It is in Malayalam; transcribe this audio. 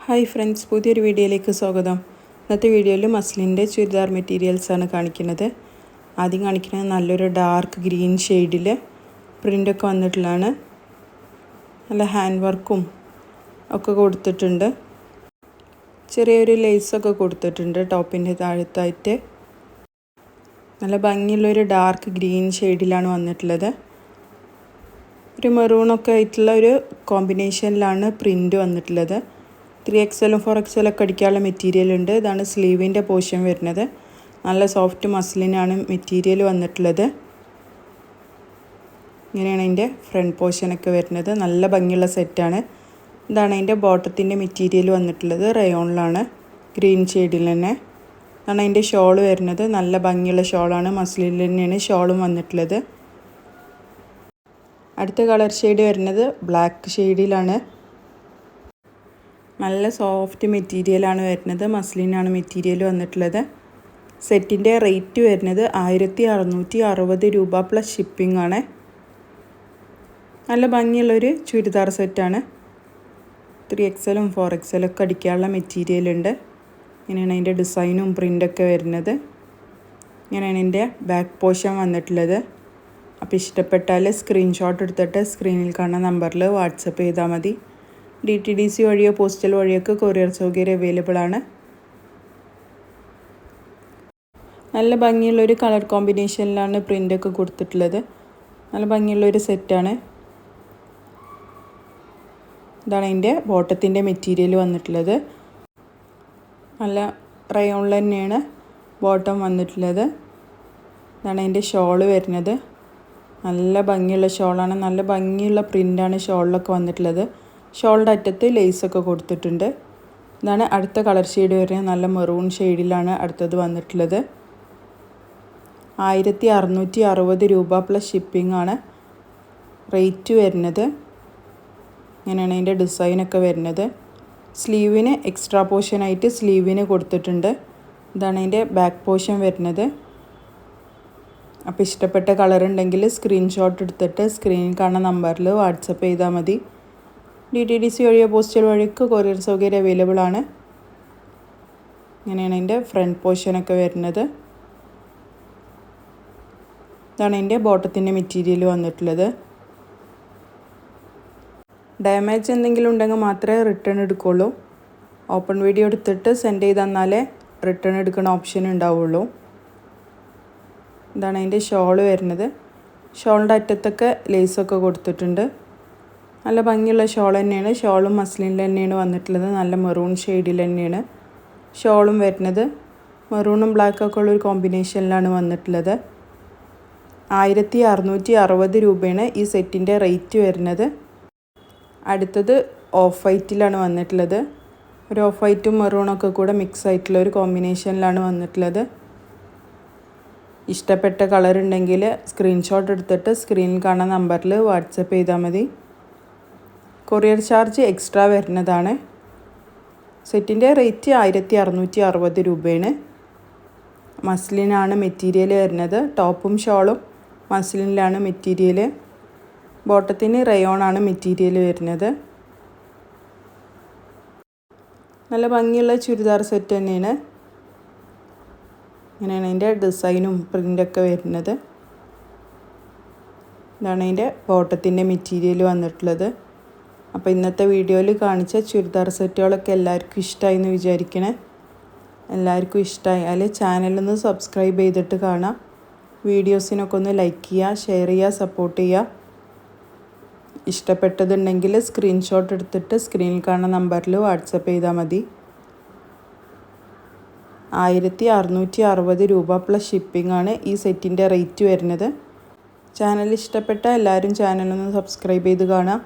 ഹായ് ഫ്രണ്ട്സ്, പുതിയൊരു വീഡിയോയിലേക്ക് സ്വാഗതം. ഇന്നത്തെ വീഡിയോയിൽ മസ്ലിൻ്റെ ചുരിദാർ മെറ്റീരിയൽസാണ് കാണിക്കുന്നത്. ആദ്യം കാണിക്കുന്നത് നല്ലൊരു ഡാർക്ക് ഗ്രീൻ ഷെയ്ഡിൽ പ്രിൻ്റൊക്കെ വന്നിട്ടുള്ളതാണ്. നല്ല ഹാൻഡ് വർക്കും ഒക്കെ കൊടുത്തിട്ടുണ്ട്. ചെറിയൊരു ലേസൊക്കെ കൊടുത്തിട്ടുണ്ട് ടോപ്പിൻ്റെ താഴത്തായിട്ട്. നല്ല ഭംഗിയുള്ളൊരു ഡാർക്ക് ഗ്രീൻ ഷെയ്ഡിലാണ് വന്നിട്ടുള്ളത്. ഒരു മെറൂണൊക്കെ ആയിട്ടുള്ള ഒരു കോമ്പിനേഷനിലാണ് പ്രിൻ്റ് വന്നിട്ടുള്ളത്. 3XL 4XL ഒക്കെ അടിക്കാനുള്ള മെറ്റീരിയൽ ഉണ്ട്. ഇതാണ് സ്ലീവിൻ്റെ പോർഷൻ വരുന്നത്. നല്ല സോഫ്റ്റ് മസ്ലിനാണ് മെറ്റീരിയൽ വന്നിട്ടുള്ളത്. ഇങ്ങനെയാണ് അതിൻ്റെ ഫ്രണ്ട് പോർഷനൊക്കെ വരുന്നത്. നല്ല ഭംഗിയുള്ള സെറ്റാണ്. ഇതാണ് അതിൻ്റെ ബോട്ടത്തിൻ്റെ മെറ്റീരിയൽ വന്നിട്ടുള്ളത്. റയോണിലാണ്, ഗ്രീൻ ഷെയ്ഡിൽ തന്നെ. ഇതാണ് അതിൻ്റെ ഷോൾ വരുന്നത്. നല്ല ഭംഗിയുള്ള ഷോളാണ്. മസ്ലിനിൽ തന്നെയാണ് ഷോളും വന്നിട്ടുള്ളത്. അടുത്ത കളർ ഷെയ്ഡ് വരുന്നത് ബ്ലാക്ക് ഷെയ്ഡിലാണ്. നല്ല സോഫ്റ്റ് മെറ്റീരിയലാണ് വരുന്നത്. മസ്ലിനാണ് മെറ്റീരിയൽ വന്നിട്ടുള്ളത്. സെറ്റിൻ്റെ റേറ്റ് വരുന്നത് 1660 രൂപ പ്ലസ് ഷിപ്പിംഗ് ആണ്. നല്ല ഭംഗിയുള്ളൊരു ചുരിദാർ സെറ്റാണ്. 3XL 4XL ഒക്കെ അടിക്കാനുള്ള മെറ്റീരിയൽ ഉണ്ട്. ഇങ്ങനെയാണ് അതിൻ്റെ ഡിസൈനും പ്രിൻ്റൊക്കെ വരുന്നത്. ഇങ്ങനെയാണ് ഇതിൻ്റെ ബാക്ക് പോർഷൻ വന്നിട്ടുള്ളത്. അപ്പോൾ ഇഷ്ടപ്പെട്ടാൽ സ്ക്രീൻഷോട്ട് എടുത്തിട്ട് സ്ക്രീനിൽ കാണുന്ന നമ്പറിൽ വാട്സപ്പ് ചെയ്താൽ മതി. DTDC വഴിയോ പോസ്റ്റൽ വഴിയൊക്കെ കൊറിയർ സൗകര്യം അവൈലബിൾ ആണ്. നല്ല ഭംഗിയുള്ളൊരു കളർ കോമ്പിനേഷനിലാണ് പ്രിൻ്റൊക്കെ കൊടുത്തിട്ടുള്ളത്. നല്ല ഭംഗിയുള്ളൊരു സെറ്റാണ്. ഇതാണ് അതിൻ്റെ ബോട്ടത്തിൻ്റെ മെറ്റീരിയൽ വന്നിട്ടുള്ളത്. നല്ല റയോണിൽ തന്നെയാണ് ബോട്ടം വന്നിട്ടുള്ളത്. ഇതാണ് അതിൻ്റെ ഷോള് വരുന്നത്. നല്ല ഭംഗിയുള്ള ഷോളാണ്. നല്ല ഭംഗിയുള്ള പ്രിൻ്റാണ് ഷോളിലൊക്കെ വന്നിട്ടുള്ളത്. ഷോളിൻ്റെ അറ്റത്ത് ലേസൊക്കെ കൊടുത്തിട്ടുണ്ട്. ഇതാണ് അടുത്ത കളർ ഷെയ്ഡ് വരുന്നത്. നല്ല മെറൂൺ ഷെയ്ഡിലാണ് അടുത്തത് വന്നിട്ടുള്ളത്. 1660 രൂപ പ്ലസ് ഷിപ്പിംഗ് ആണ് റേറ്റ് വരുന്നത്. ഇങ്ങനെയാണ് അതിൻ്റെ ഡിസൈനൊക്കെ വരുന്നത്. സ്ലീവിന് എക്സ്ട്രാ പോർഷനായിട്ട് സ്ലീവിന് കൊടുത്തിട്ടുണ്ട്. ഇതാണ് അതിൻ്റെ ബാക്ക് പോർഷൻ വരുന്നത്. അപ്പോൾ ഇഷ്ടപ്പെട്ട കളർ ഉണ്ടെങ്കിൽ സ്ക്രീൻഷോട്ട് എടുത്തിട്ട് സ്ക്രീനിൽ കാണുന്ന നമ്പറിൽ വാട്സപ്പ് ചെയ്താൽ മതി. DTDC വഴിയോ പോസ്റ്റൽ വഴിയൊക്കെ കൊറിയർ സൗകര്യം അവൈലബിൾ ആണ്. ഇങ്ങനെയാണ് അതിൻ്റെ ഫ്രണ്ട് പോർഷനൊക്കെ വരുന്നത്. ഇതാണ് അതിൻ്റെ ബോട്ടത്തിൻ്റെ മെറ്റീരിയൽ വന്നിട്ടുള്ളത്. ഡാമേജ് എന്തെങ്കിലും ഉണ്ടെങ്കിൽ മാത്രമേ റിട്ടേൺ എടുക്കുള്ളൂ. ഓപ്പൺ വീഡിയോ എടുത്തിട്ട് സെൻഡ് ചെയ്ത് തന്നാലേ റിട്ടേൺ എടുക്കുന്ന ഓപ്ഷൻ ഉണ്ടാവുള്ളൂ. ഇതാണ് അതിൻ്റെ ഷോള് വരുന്നത്. ഷോളിൻ്റെ അറ്റത്തൊക്കെ ലേസൊക്കെ കൊടുത്തിട്ടുണ്ട്. നല്ല ഭംഗിയുള്ള ഷോൾ തന്നെയാണ്. ഷോളും മസ്ലിനിൽ തന്നെയാണ് വന്നിട്ടുള്ളത്. നല്ല മെറൂൺ ഷെയ്ഡിൽ തന്നെയാണ് ഷോളും വരുന്നത്. മെറൂണും ബ്ലാക്കൊക്കെ ഉള്ളൊരു കോമ്പിനേഷനിലാണ് വന്നിട്ടുള്ളത്. 1660 രൂപയാണ് ഈ സെറ്റിൻ്റെ റേറ്റ് വരുന്നത്. അടുത്തത് ഓഫ് വൈറ്റിലാണ് വന്നിട്ടുള്ളത്. ഒരു ഓഫ് വൈറ്റും മെറൂണൊക്കെ കൂടെ മിക്സ് ആയിട്ടുള്ള ഒരു കോമ്പിനേഷനിലാണ് വന്നിട്ടുള്ളത്. ഇഷ്ടപ്പെട്ട കളർ ഉണ്ടെങ്കിൽ സ്ക്രീൻഷോട്ട് എടുത്തിട്ട് സ്ക്രീനിൽ കാണുന്ന നമ്പറിൽ വാട്സപ്പ് ചെയ്താൽ മതി. കൊറിയർ ചാർജ് എക്സ്ട്രാ വരുന്നതാണ്. സെറ്റിൻ്റെ റേറ്റ് 1660 രൂപയാണ്. മസ്ലിനാണ് മെറ്റീരിയൽ വരുന്നത്. ടോപ്പും ഷോളും മസ്ലിനിലാണ് മെറ്റീരിയൽ. ബോട്ടത്തിന് റയോണാണ് മെറ്റീരിയൽ വരുന്നത്. നല്ല ഭംഗിയുള്ള ചുരിദാർ സെറ്റ് തന്നെയാണ്. ഇങ്ങനെയാണ് അതിൻ്റെ ഡിസൈനും പ്രിൻ്റൊക്കെ വരുന്നത്. ഇതാണ് അതിൻ്റെ ബോട്ടത്തിൻ്റെ മെറ്റീരിയൽ വന്നിട്ടുള്ളത്. അപ്പോൾ ഇന്നത്തെ വീഡിയോയിൽ കാണിച്ച ചുരിദാർ സെറ്റുകളൊക്കെ എല്ലാവർക്കും ഇഷ്ടമായി എന്ന് വിചാരിക്കണേ. എല്ലാവർക്കും ഇഷ്ടമായാൽ ചാനലൊന്ന് സബ്സ്ക്രൈബ് ചെയ്തിട്ട് കാണാം. വീഡിയോസിനൊക്കെ ഒന്ന് ലൈക്ക് ചെയ്യുക, ഷെയർ ചെയ്യുക, സപ്പോർട്ട് ചെയ്യുക. ഇഷ്ടപ്പെട്ടതുണ്ടെങ്കിൽ സ്ക്രീൻഷോട്ട് എടുത്തിട്ട് സ്ക്രീനിൽ കാണുന്ന നമ്പറിൽ വാട്സപ്പ് ചെയ്താൽ മതി. 1660 രൂപ പ്ലസ് ഷിപ്പിംഗ് ആണ് ഈ സെറ്റിൻ്റെ റേറ്റ് വരുന്നത്. ചാനൽ ഇഷ്ടപ്പെട്ട എല്ലാവരും ചാനലൊന്ന് സബ്സ്ക്രൈബ് ചെയ്ത് കാണാം.